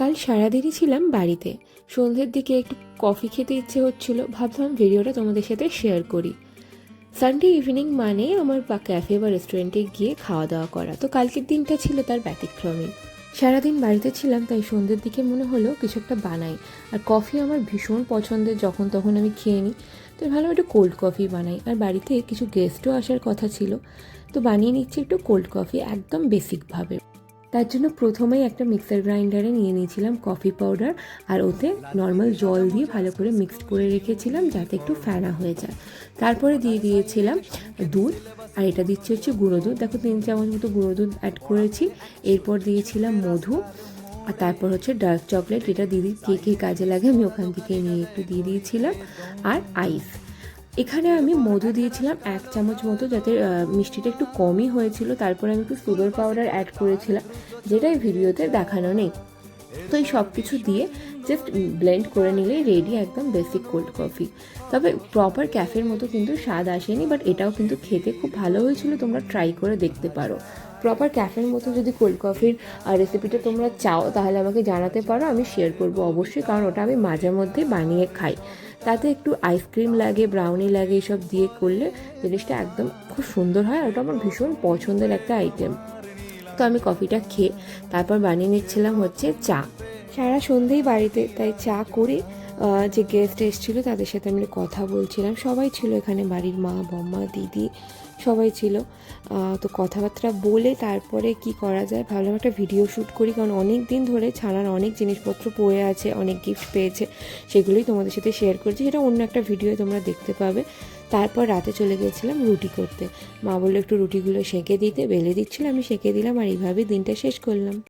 কাল সারাদিনই ছিলাম বাড়িতে। সন্ধ্যের দিকে একটু কফি খেতে ইচ্ছে হচ্ছিল, ভাবলাম ভিডিওটা তোমাদের সাথে শেয়ার করি। সানডে ইভিনিং মানে আমার ক্যাফে বা রেস্টুরেন্টে গিয়ে খাওয়া দাওয়া করা, তো কালকের দিনটা ছিল তার ব্যতিক্রমী। সারাদিন বাড়িতে ছিলাম, তাই সন্ধ্যের দিকে মনে হলো কিছু একটা বানাই। আর কফি আমার ভীষণ পছন্দের, যখন তখন আমি খেয়ে নিই। তো ভালো একটু কোল্ড কফি বানাই, আর বাড়িতে কিছু গেস্টও আসার কথা ছিল, তো বানিয়ে নিচ্ছি একটু কোল্ড কফি একদম বেসিকভাবে। তার জন্য প্রথমেই একটা মিক্সার গ্রাইন্ডারে নিয়ে নিয়েছিলাম কফি পাউডার, আর ওতে নর্মাল জল দিয়ে ভালো করে মিক্সড করে রেখেছিলাম যাতে একটু ফেনা হয়ে যায়। তারপরে দিয়ে দিয়েছিলাম দুধ, আর এটা দিচ্ছি হচ্ছে গুঁড়ো দুধ। দেখো 3 চামচ মতো গুঁড়ো দুধ অ্যাড করেছি। এরপর দিয়েছিলাম মধু, আর তারপর হচ্ছে ডার্ক চকলেট, এটা দিদি কে কে কাজে লাগে আমি ওখান থেকে নিয়ে একটু দিয়ে দিয়েছিলাম, আর আইস। এখানে আমি মধু দিয়েছিলাম 1 চামচ মতো, যাতে মিষ্টিটা একটু কমই হয়েছিল। তারপরে আমি একটু সুগার পাউডার অ্যাড করেছিলাম, যেটা এই ভিডিওতে দেখানো নেই। তো এই সব কিছু দিয়ে জাস্ট ব্লেন্ড করে নিলেই রেডি একদম বেসিক কোল্ড কফি। তবে প্রপার ক্যাফের মতো কিন্তু স্বাদ আসেনি, বাট এটাও কিন্তু খেতে খুব ভালো হয়েছিল। তোমরা ট্রাই করে দেখতে পারো। প্রপার ক্যাফের মতো যদি কোল্ড কফির রেসিপিটা তোমরা চাও তাহলে আমাকে জানাতে পারো, আমি শেয়ার করবো অবশ্যই, কারণ ওটা আমি মাঝে মধ্যে বানিয়ে খাই। তাতে একটু আইসক্রিম লাগে, ব্রাউনি লাগে, এসব দিয়ে করলে জিনিসটা একদম খুব সুন্দর হয়। ওটা আমার ভীষণ পছন্দের একটা আইটেম। তো আমি কফিটা খেয়ে তারপর বানিয়ে নিচ্ছিলাম হচ্ছে চা। সারা সন্ধেই বাড়িতে, তাই চা করে যে গেস্ট এসেছিলো তাদের সাথে আমি কথা বলছিলাম। সবাই ছিল এখানে, বাড়ির মা, বম্মা, দিদি সবাই ছিল। তো কথাবার্তা বলে তারপরে কি করা যায় ভাবলাম একটা ভিডিও শ্যুট করি, কারণ অনেক দিন ধরে ছানার অনেক জিনিসপত্র পড়ে আছে, অনেক গিফট পেয়েছে, সেগুলোই তোমাদের সাথে শেয়ার করছি। সেটা অন্য একটা ভিডিও তোমরা দেখতে পাবে। তারপর রাতে চলে গিয়েছিলাম রুটি করতে। মা বললো একটু রুটিগুলো সেঁকে দিতে, বেলে দিচ্ছিলো, আমি সেঁকে দিলাম, আর এইভাবেই দিনটা শেষ করলাম।